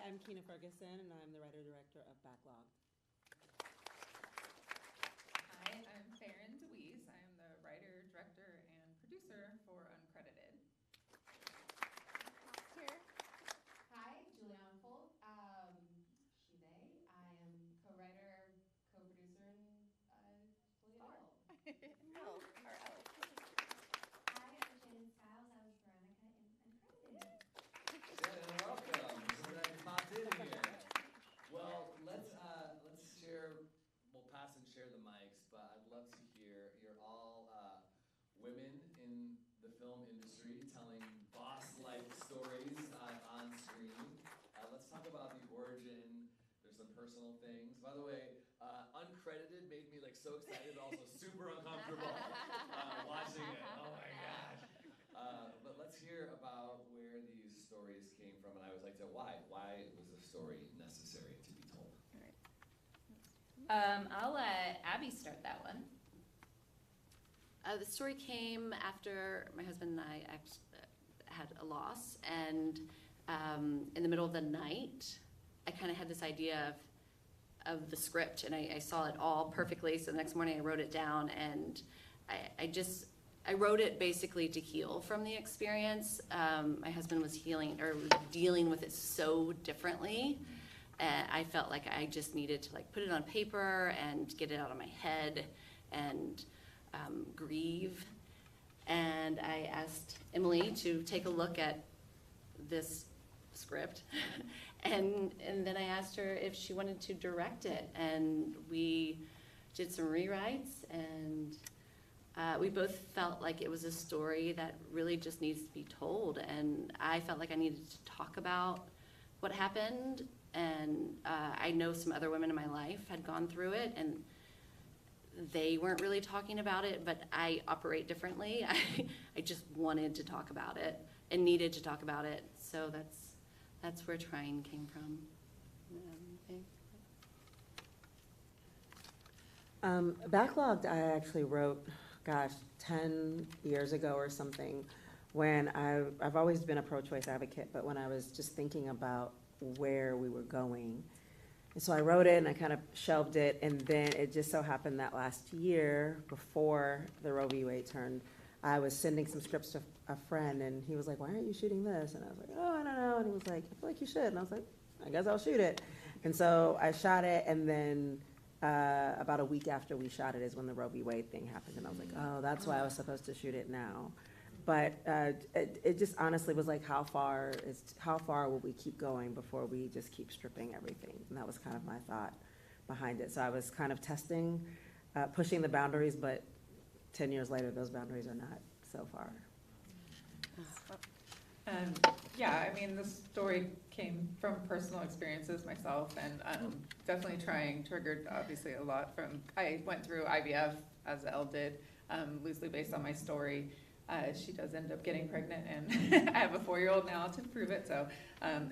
I'm Keena Ferguson, and I'm the writer-director of Backlogged. Hi, I'm Farron DeWeese. I am the writer, director, and producer for Uncredited. Here. Hi, Juliana Folk. She, they. I am co-writer, co-producer, and star. Oh, our L. Hi, I'm Shannon Styles. I was Veronica in Uncredited. Shannon, welcome. So glad you popped in here. Well, let's share. We'll pass and share the mics, but I'd love to hear. You're all women in the film industry telling boss-like stories on screen. Let's talk about the origin. There's some personal things. By the way, Uncredited made me like so excited, but also super uncomfortable watching it. Oh my gosh! But let's hear about where these stories came from, and I always like to why was a story necessary to be told? I'll let Abby start that one. The story came after my husband and I had a loss, and in the middle of the night, I kind of had this idea of the script, and I saw it all perfectly. So the next morning, I wrote it down, and I wrote it basically to heal from the experience. My husband was dealing with it so differently. I felt like I just needed to put it on paper and get it out of my head and grieve. And I asked Emily to take a look at this script. and then I asked her if she wanted to direct it. And we did some rewrites, and we both felt like it was a story that really just needs to be told. And I felt like I needed to talk about what happened. And I know some other women in my life had gone through it, and they weren't really talking about it, but I operate differently. I just wanted to talk about it and needed to talk about it. So that's where trying came from. Backlogged, I actually wrote, 10 years ago or something, when I've always been a pro-choice advocate, but when I was just thinking about where we were going. And so I wrote it and I kind of shelved it, and then it just so happened that last year, before the Roe v. Wade turned, I was sending some scripts to a friend, and he was like, "Why aren't you shooting this?" And I was like, "Oh, I don't know." And he was like, "I feel like you should." And I was like, "I guess I'll shoot it." And so I shot it, and then about a week after we shot it is when the Roe v. Wade thing happened, and I was like, "Oh, that's why I was supposed to shoot it now." But it just honestly was like, how far will we keep going before we just keep stripping everything? And that was kind of my thought behind it. So I was kind of testing, pushing the boundaries, but 10 years later, those boundaries are not so far. Yeah, I mean, this story came from personal experiences myself, and definitely triggered obviously a lot from, I went through IVF, as Elle did, loosely based on my story. She does end up getting pregnant, and I have a 4-year-old now to prove it, so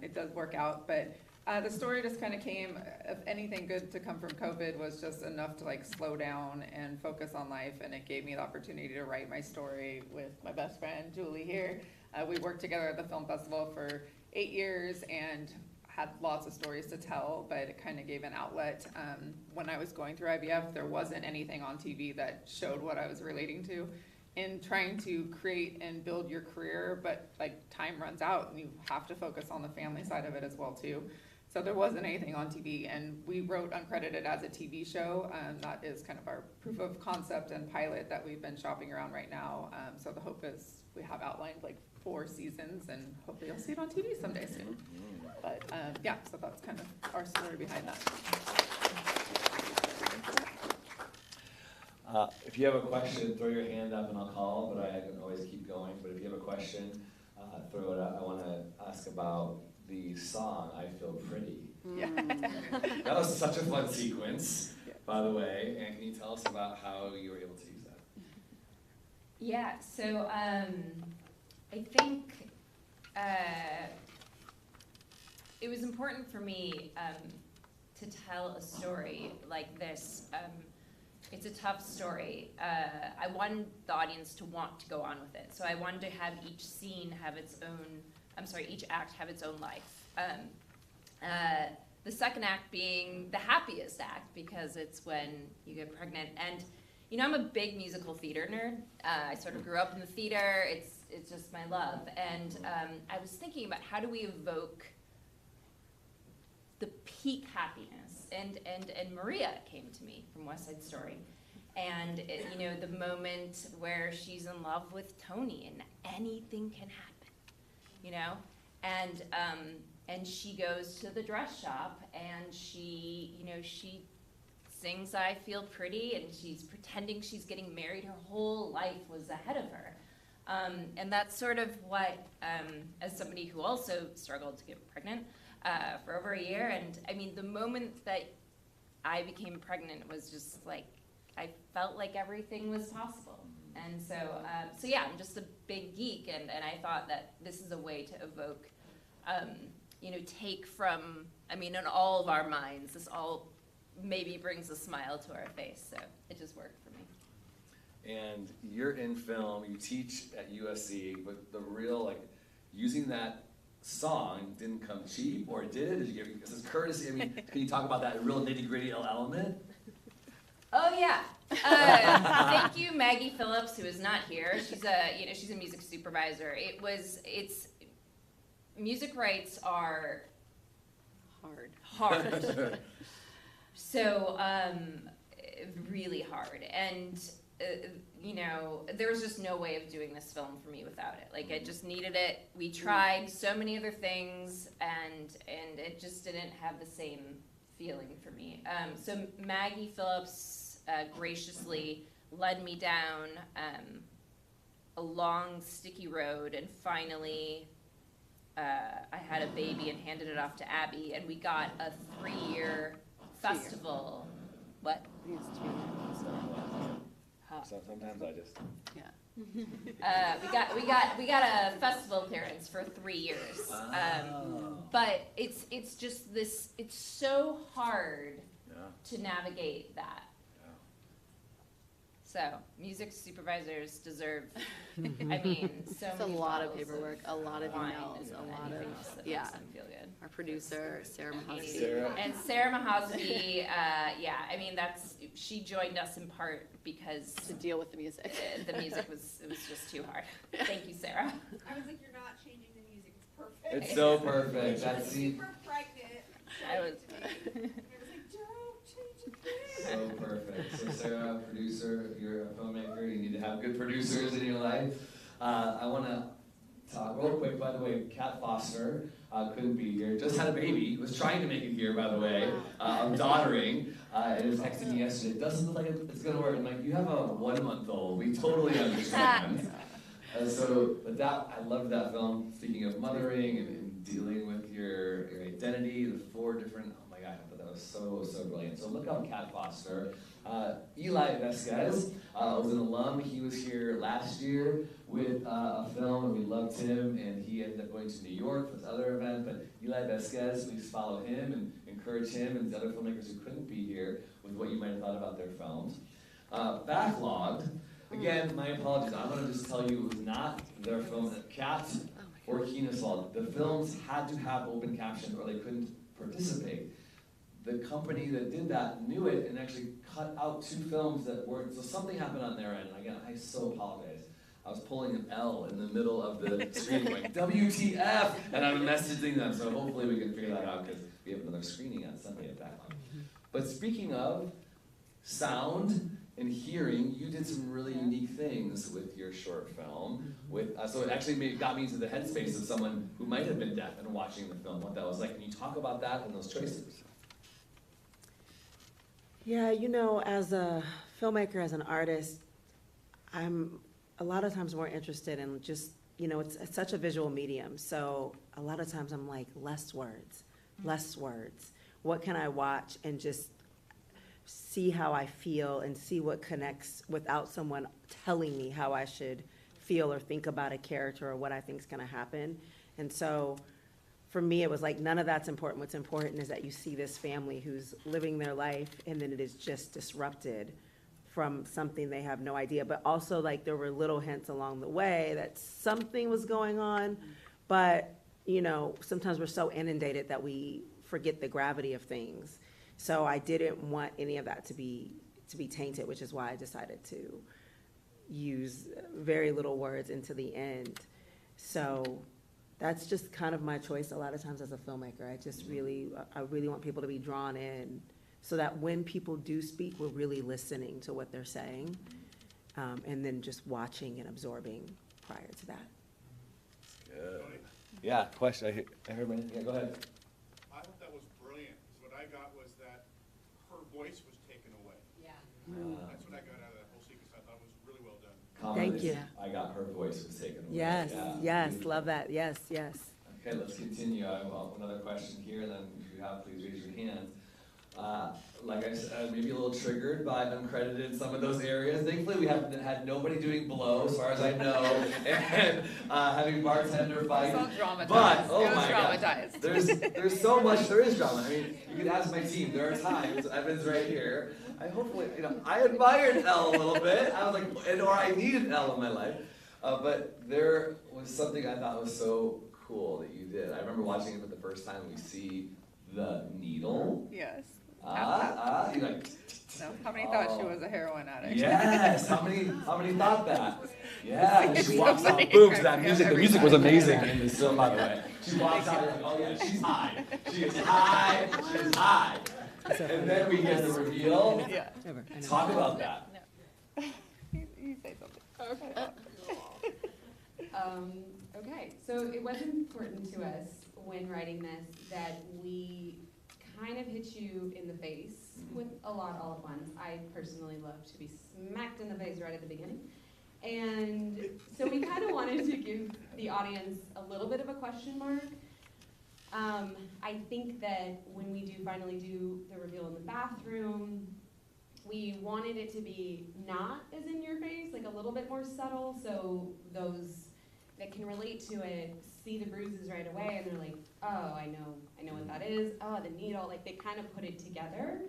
it does work out. But the story just kind of came, if anything good to come from COVID was just enough to slow down and focus on life, and it gave me the opportunity to write my story with my best friend, Julie here. We worked together at the film festival for 8 years and had lots of stories to tell, but it kind of gave an outlet. When I was going through IVF, there wasn't anything on TV that showed what I was relating to. In trying to create and build your career, but time runs out and you have to focus on the family side of it as well too. So there wasn't anything on TV, and we wrote Uncredited as a TV show. That is kind of our proof of concept and pilot that we've been shopping around right now. So the hope is we have outlined 4 seasons, and hopefully you'll see it on TV someday soon. But yeah, so that's kind of our story behind that. If you have a question, throw your hand up and I'll call, but I can always keep going. But if you have a question, throw it up. I want to ask about the song, I Feel Pretty. Yeah. That was such a fun sequence, by the way. And can you tell us about how you were able to use that? Yeah, so I think it was important for me to tell a story like this. It's a tough story. I wanted the audience to want to go on with it. So I wanted to have each scene have its own, each act have its own life. The second act being the happiest act because it's when you get pregnant. And, you know, I'm a big musical theater nerd. I sort of grew up in the theater. It's just my love. And I was thinking about how do we evoke the peak happiness. And Maria came to me from West Side Story. And, you know, the moment where she's in love with Tony and anything can happen, you know? And she goes to the dress shop and she, you know, she sings I Feel Pretty and she's pretending she's getting married. Her whole life was ahead of her. And that's sort of what, as somebody who also struggled to get pregnant for over a year, and I mean, the moment that I became pregnant was just like, I felt like everything was possible. And so yeah, I'm just a big geek, and I thought that this is a way to evoke, you know, take from, I mean, in all of our minds, this all maybe brings a smile to our face, so it just worked for me. And you're in film, you teach at USC, but the real, like, using that song didn't come cheap, or did it? Did you give, this is courtesy, I mean, can you talk about that real nitty-gritty element? Oh yeah. Thank you, Maggie Phillips, who is not here. She's a, you know, she's a music supervisor. Music rights are hard. So, really hard. And, you know, there was just no way of doing this film for me without it. Like, I just needed it. We tried so many other things, and it just didn't have the same feeling for me. So Maggie Phillips graciously led me down a long, sticky road, and finally I had a baby and handed it off to Abby, and we got a 3-year festival. What? So sometimes I just... We got a festival clearance for 3 years. But it's just this, it's so hard to navigate that. So, music supervisors deserve, I mean, so It's many a lot of bottles paperwork, a lot of wine emails, and a lot of, anything else that yeah. makes them feel good. Our producer, Sarah Mahosky. Sarah. And Sarah Mahosky, yeah, I mean, she joined us in part because To deal with the music. the music it was just too hard. Thank you, Sarah. I was like, you're not changing the music, it's perfect. It's so perfect. That's Super pregnant. I was- I was like, don't change a thing. so perfect. So Sarah, producer, you're a filmmaker, you need to have good producers in your life. I want to talk real quick, by the way, Kat Foster couldn't be here, just had a baby, was trying to make it here, by the way. I'm daughtering, and was texting me yesterday, it doesn't look like it's going to work. I'm like, you have a 1-month-old, we totally understand. But that, I loved that film, speaking of mothering and dealing with your identity, the 4 different, oh my God, I thought that was so brilliant. So look up Kat Foster. Eli Vasquez was an alum. He was here last year with a film, and we loved him, and he ended up going to New York for this other event. But Eli Vasquez, please follow him and encourage him and the other filmmakers who couldn't be here with what you might have thought about their films. Backlogged. Again, my apologies. I'm going to just tell you it was not their film. Kat or Keeneswald, the films had to have open captions or they couldn't participate. The company that did that knew it and actually cut out 2 films that weren't, so something happened on their end. Again, I so apologize. I was pulling an L in the middle of the screen going, WTF, and I'm messaging them, so hopefully we can figure that out because we have another screening on Sunday at Backlog. But speaking of sound and hearing, you did some really unique things with your short film. So it actually got me into the headspace of someone who might have been deaf and watching the film, what that was like. Can you talk about that and those choices? Yeah, you know, as a filmmaker, as an artist, I'm a lot of times more interested in just, you know, it's such a visual medium. So a lot of times I'm like, less words. What can I watch and just see how I feel and see what connects without someone telling me how I should feel or think about a character or what I think is going to happen. And so for me, it was like, none of that's important. What's important is that you see this family who's living their life and then it is just disrupted from something they have no idea. But also, like, there were little hints along the way that something was going on. But, you know, sometimes we're so inundated that we forget the gravity of things. So I didn't want any of that to be tainted, which is why I decided to use very little words into the end. So that's just kind of my choice a lot of times as a filmmaker. I really want people to be drawn in so that when people do speak, we're really listening to what they're saying, and then just watching and absorbing prior to that. Good. Yeah, question. I heard my, yeah, go ahead. I thought that was brilliant, because what I got was that her voice was taken away. Yeah. That's what I got out of that whole sequence. I thought it was really well done. Comment Thank is, you. I got her voice was taken away. Yes, Yeah, yes, beautiful. love that, yes, yes. Okay, let's continue. I have another question here, and then if you have, please raise your hand. Like I said, maybe a little triggered by uncredited in some of those areas. Thankfully, we haven't had nobody doing blow, as far as I know, and having bartender fight. It's all dramatized. But, oh It was my God, dramatized. there's so much, there is drama. I mean, you could ask my team, there are times, Evan's right here, I admired Elle a little bit. I was like, or I needed Elle in my life. But there was something I thought was so cool that you did. I remember watching it for the first time. We see the needle. Yes. You're like, No, how many thought she was a heroin addict? yes. How many thought that? Yeah. She walks out, Somebody boom, to cracks that me music. up The every music time. was amazing in this film, by the way. She walks out, like, oh yeah, she's high. She is high. She is high. And then we get the reveal. Yeah. Talk about that. You say something. Okay, so it was important to us when writing this that we kind of hit you in the face with a lot all at once. I personally love to be smacked in the face right at the beginning. And so we kind of wanted to give the audience a little bit of a question mark. I think that when we do finally do the reveal in the bathroom, we wanted it to be not as in your face, like a little bit more subtle, so those that can relate to it see the bruises right away and they're like, oh, I know what that is. Oh, the needle, like they kind of put it together.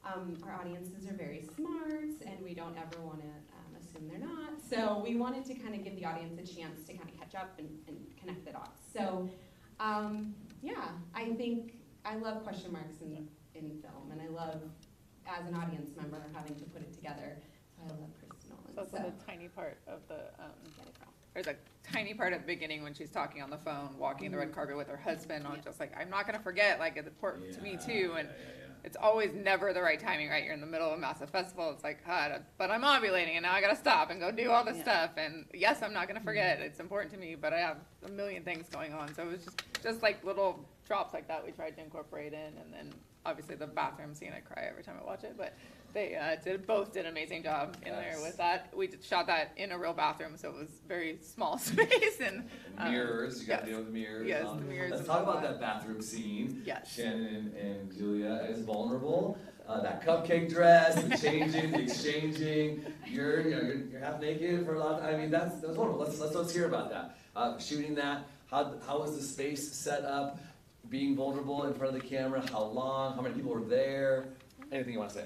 Our audiences are very smart and we don't ever want to assume they're not. So we wanted to kind of give the audience a chance to kind of catch up and connect the dots. So yeah, I think I love question marks in film, and I love, as an audience member, having to put it together. So I love Kristen Nolan. So that's a tiny part of the, there's a tiny part at the beginning when she's talking on the phone, walking the red carpet with her husband, on just like, I'm not gonna forget, like, it's important to me too, and it's always never the right timing, right? You're in the middle of a massive festival, it's like, but I'm ovulating, and now I gotta stop and go do all this stuff, and yes, I'm not gonna forget, it's important to me, but I have a million things going on, so it was just like little drops like that we tried to incorporate in, and then obviously the bathroom scene, I cry every time I watch it, but they both did an amazing job in there with that. We shot that in a real bathroom, so it was very small space and mirrors. You got to deal with mirrors. Yes, the mirrors. Let's talk about that bathroom scene. Yes. Shannon and Julia is vulnerable. That cupcake dress, the changing, the exchanging. You're half naked for a lot. I mean, that's wonderful. Let's hear about that. Shooting that. How was the space set up? Being vulnerable in front of the camera. How long? How many people were there? Anything you want to say?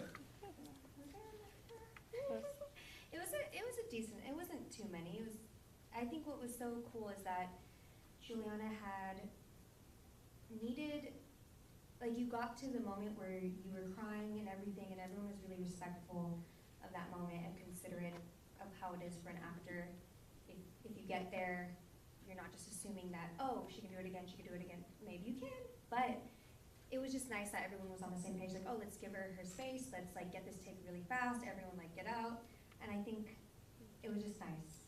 It was a decent, it wasn't too many. I think what was so cool is that Juliana had needed, like you got to the moment where you were crying and everything and everyone was really respectful of that moment and considerate of how it is for an actor. If you get there, you're not just assuming that, oh, she can do it again, she can do it again. Maybe you can, but it was just nice that everyone was on the same page, like, oh, let's give her her space, let's like get this take really fast, everyone like get out. And I think it was just nice.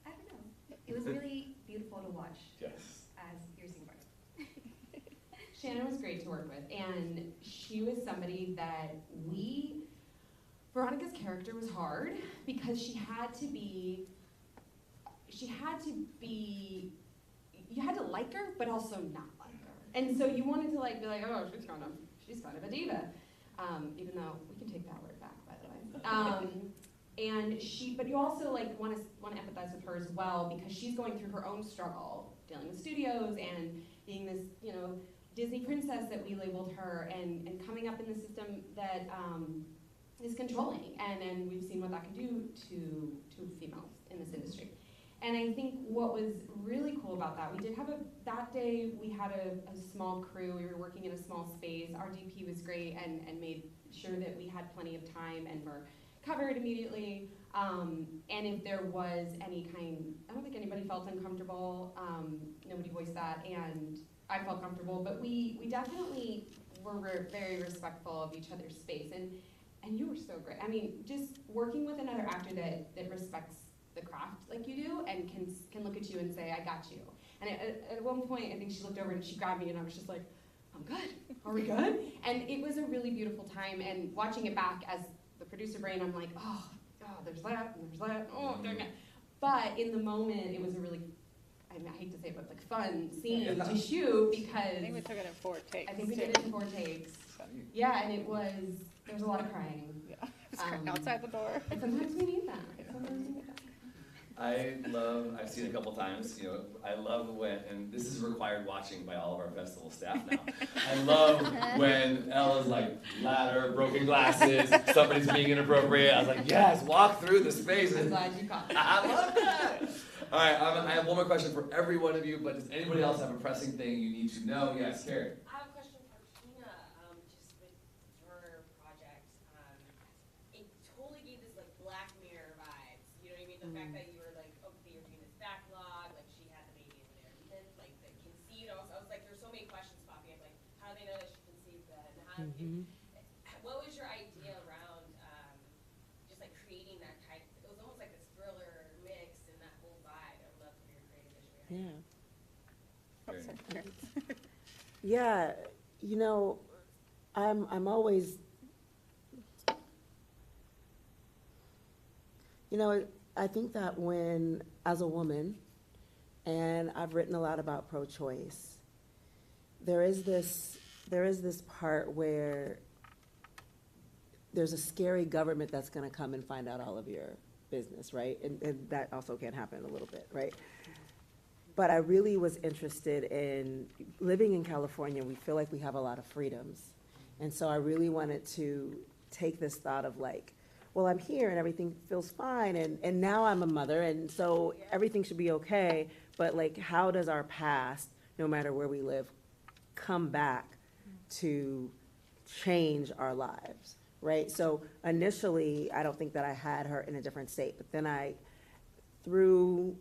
I don't know. It was really beautiful to watch. Yes. As your scene partner. Shannon was great to work with, and she was somebody that Veronica's character was hard because you had to like her, but also not like her. And so you wanted to like be like, oh, she's kind of a diva. Even though we can take that word back, by the way. But you also like want to empathize with her as well because she's going through her own struggle, dealing with studios and being this, Disney princess that we labeled her, and coming up in the system that is controlling, and we've seen what that can do to females in this industry. And I think what was really cool about that, that day we had a small crew, we were working in a small space. Our DP was great and made sure that we had plenty of time and were covered immediately. And if there was any kind, I don't think anybody felt uncomfortable, nobody voiced that, and I felt comfortable, but we definitely were very respectful of each other's space, and you were so great. I mean, just working with another actor that respects the craft like you do and can look at you and say, I got you. And at one point, I think she looked over and she grabbed me and I was just like, I'm good, are we good? And it was a really beautiful time, and watching it back as the producer brain, I'm like, oh, there's that, and there's that, oh, dang it. But in the moment, it was a really, I mean, I hate to say it, but like fun scene to shoot because I think we took it in 4 takes. I think we did it in 4 takes. Yeah, and there was a lot of crying. Yeah, just crying outside the door. Sometimes we need that. Sometimes we need that. I've seen it a couple times, you know, I love when, and this is required watching by all of our festival staff now. I love when Ella's like, ladder, broken glasses, somebody's being inappropriate. I was like, yes, walk through the space. I'm glad you caught that. I love that. All right, I have one more question for every one of you, but does anybody else have a pressing thing you need to know? Yes, Karen. I have a question for Tina, just with her project. It totally gave this like Black Mirror vibes. You know what I mean? The fact that you were like, okay, you're doing this backlog, like she had the baby in there, and then like the conceived. I was like, there's so many questions popping up, like how do they know that she conceived that, and how? What was your idea around just like creating that type? It was almost like this thriller mix and that whole vibe. I would love to hear your creative vision. Yeah, you know, I'm always, you know, I think that when, as a woman, and I've written a lot about pro-choice, there is this part where there's a scary government that's gonna come and find out all of your business, right? And that also can happen a little bit, right? But I really was interested in living in California. We feel like we have a lot of freedoms. And so I really wanted to take this thought of like, well, I'm here and everything feels fine. And now I'm a mother. And so everything should be okay. But like, how does our past, no matter where we live, come back to change our lives, right? So initially, I don't think that I had her in a different state. But then through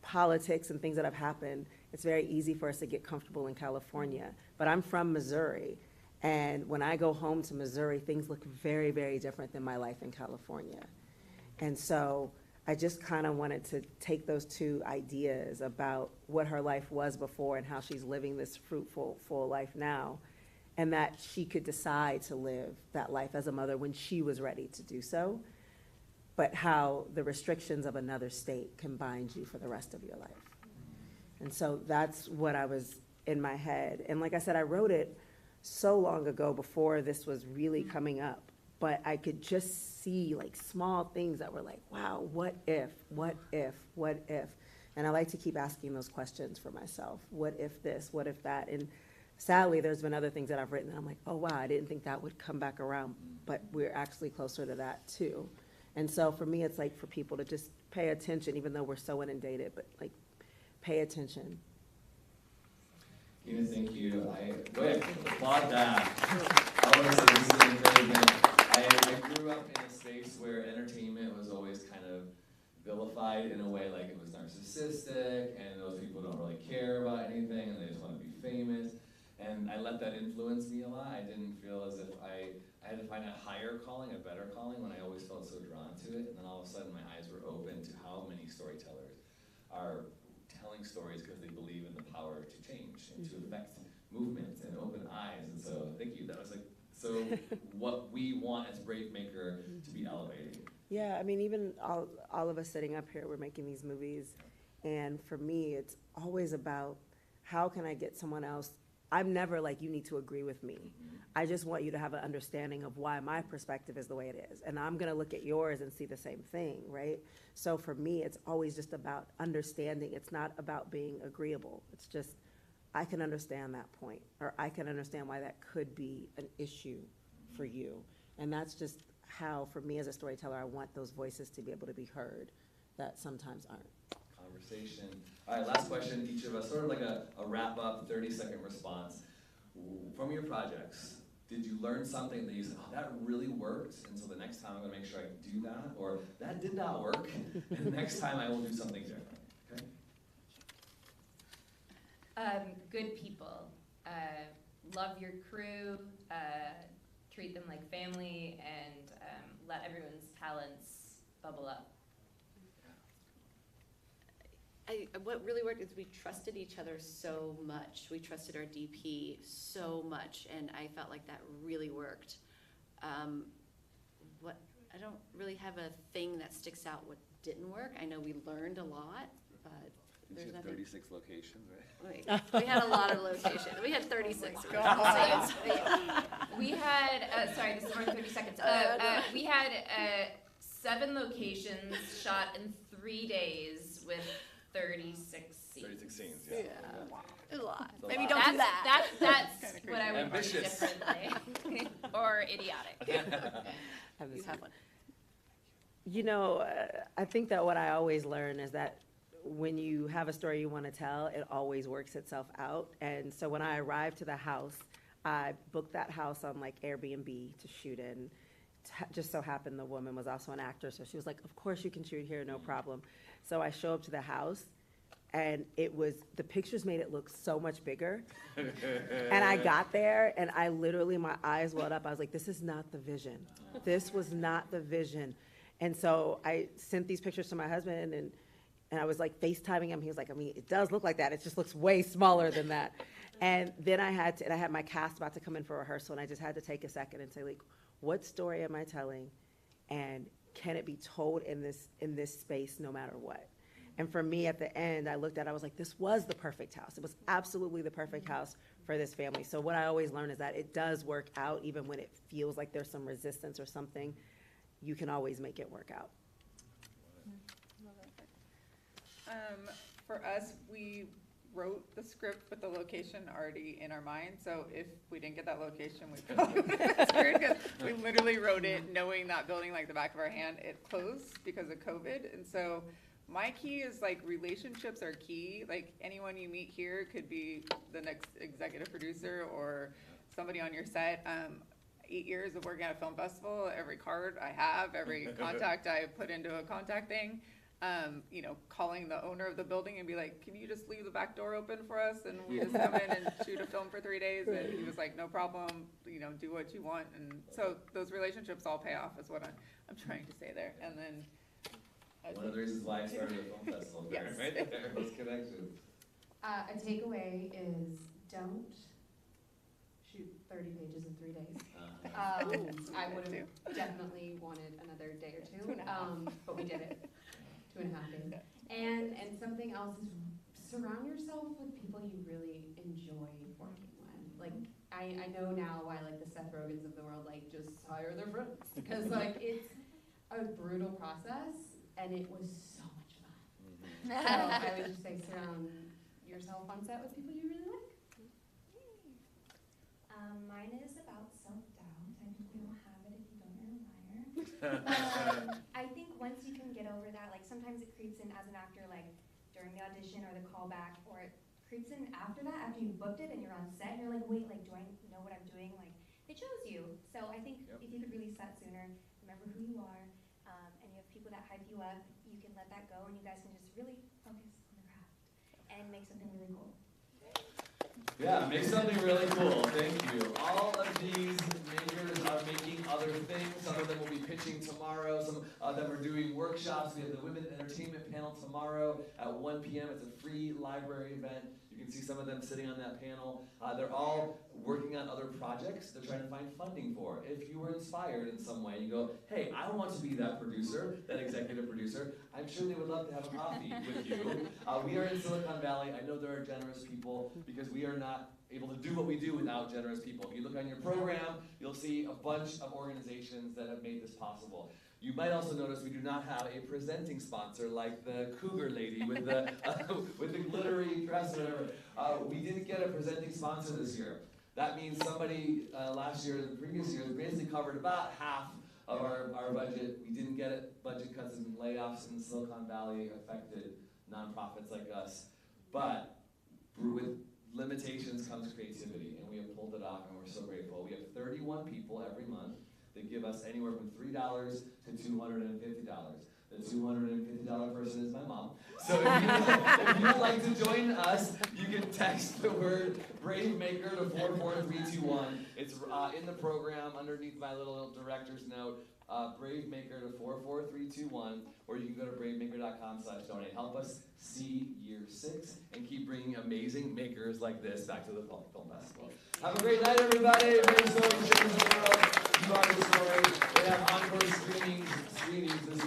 politics and things that have happened, it's very easy for us to get comfortable in California. But I'm from Missouri, and when I go home to Missouri, things look very, very different than my life in California. And so I just kind of wanted to take those two ideas about what her life was before and how she's living this fruitful, full life now, and that she could decide to live that life as a mother when she was ready to do so, but how the restrictions of another state can bind you for the rest of your life. And so that's what I was in my head. And like I said, I wrote it so long ago before this was really coming up, but I could just see like small things that were like, wow, what if, what if, what if? And I like to keep asking those questions for myself. What if this, what if that? And sadly, there's been other things that I've written and I'm like, oh wow, I didn't think that would come back around, but we're actually closer to that too. And so for me, it's like for people to just pay attention, even though we're so inundated, but like pay attention. Tina, thank you. I applaud that. I want to say this is encouragement. I grew up in a space where entertainment was always kind of vilified in a way like it was narcissistic and those people don't really care about anything and they just want to be famous. And I let that influence me a lot. I didn't feel as if I had to find a higher calling, a better calling, when I always felt so drawn to it. And then all of a sudden my eyes were open to how many storytellers are telling stories because they believe in the power to change and to affect movements and open eyes. And so thank you. That was like, so what we want as BraveMaker to be elevating. Yeah, I mean, even all of us sitting up here, we're making these movies. And for me, it's always about how can I get someone else. I'm never like, you need to agree with me. I just want you to have an understanding of why my perspective is the way it is. And I'm gonna look at yours and see the same thing, right? So for me, it's always just about understanding. It's not about being agreeable. It's just, I can understand that point, or I can understand why that could be an issue for you. And that's just how, for me as a storyteller, I want those voices to be able to be heard that sometimes aren't. conversation. All right, last question, each of us, sort of like a wrap-up, 30-second response. From your projects, did you learn something that you said, oh, that really worked, and so the next time I'm gonna make sure I do that, or that did not work, and the next time I will do something different, okay? Good people. Love your crew, treat them like family, and let everyone's talents bubble up. What really worked is we trusted each other so much. We trusted our DP so much, and I felt like that really worked. I don't really have a thing that sticks out what didn't work. I know we learned a lot, but there's nothing. 36 locations, right? We had a lot of locations. We had 36. We had, sorry, this is more than 30 seconds. We had 7 locations shot in 3 days with 36 scenes. 36 scenes, Yeah. yeah. A lot. It's a Maybe lot. don't do that. That's what I would do Ambitious. differently. Or idiotic. You have one. You know, I think that what I always learn is that when you have a story you want to tell, it always works itself out. And so when I arrived to the house, I booked that house on like Airbnb to shoot in. Just so happened the woman was also an actor, so she was like, of course you can shoot here, no problem. So I show up to the house, and the pictures made it look so much bigger. And I got there, and I literally, my eyes welled up. I was like, this is not the vision. This was not the vision. And so I sent these pictures to my husband, and I was like FaceTiming him. He was like, I mean, it does look like that. It just looks way smaller than that. And then I had my cast about to come in for rehearsal, and I just had to take a second and say, like, what story am I telling? And can it be told in this space no matter what? And for me, at the end, I looked at it, I was like, this was the perfect house. It was absolutely the perfect house for this family. So what I always learn is that it does work out, even when it feels like there's some resistance or something. You can always make it work out. For us, we wrote the script with the location already in our mind, so if we didn't get that location, we probably would have been screwed, because we literally wrote it knowing that building like the back of our hand. It closed because of COVID, and so my key is like relationships are key. Like anyone you meet here could be the next executive producer or somebody on your set. 8 years of working at a film festival, every card I have, every contact I put into a contact thing, you know, calling the owner of the building and be like, can you just leave the back door open for us? And we just come in and shoot a film for 3 days. And he was like, no problem, you know, do what you want. And so those relationships all pay off is what I'm trying to say there. And then. One of the reasons why I started a film festival, Yes. right there, those connections. A takeaway is don't shoot 30 pages in 3 days. I would have definitely wanted another day or two, but we did it. 2.5 days. And something else is surround yourself with people you really enjoy working with. Like, I know now why like the Seth Rogans of the world like just hire their friends, because like it's a brutal process and it was so much fun. So I would just say surround yourself on set with people you really like. Mine is about self-doubt. I think we don't have it if you don't, you're a liar. I think once you can get over that, like sometimes it creeps in as an actor, like during the audition or the callback, or it creeps in after that, after you booked it and you're on set and you're like, wait, like do I know what I'm doing? Like they chose you. So I think if you could release that sooner, remember who you are, and you have people that hype you up, you can let that go and you guys can just really focus on the craft and make something really cool. Yeah, make something really cool. Thank you. All of these majors are making other things. Some of them will be pitching tomorrow. Some of them are doing workshops. We have the Women Entertainment panel tomorrow at 1 p.m. It's a free library event. You can see some of them sitting on that panel. They're all working on other projects they're trying to find funding for. If you were inspired in some way, you go, hey, I want to be that producer, that executive producer. I'm sure they would love to have a coffee with you. We are in Silicon Valley. I know there are generous people because we are not able to do what we do without generous people. If you look on your program, you'll see a bunch of organizations that have made this possible. You might also notice we do not have a presenting sponsor like the Cougar lady with the glittery dress or whatever. We didn't get a presenting sponsor this year. That means somebody last year, the previous year, basically covered about half of our budget. We didn't get it. Budget cuts and layoffs in Silicon Valley affected nonprofits like us. But with limitations comes creativity, and we have pulled it off, and we're so grateful. We have 31 people every month that give us anywhere from $3 to $250. The $250 person is my mom. So if you'd like to join us, you can text the word BraveMaker to 44321. It's in the program underneath my little director's note. BraveMaker to 44321, or you can go to bravemaker.com/donate. Help us see year 6 and keep bringing amazing makers like this back to the Film Festival. Have a great night, everybody. Your story changes the world. You are the story. They have encore screenings this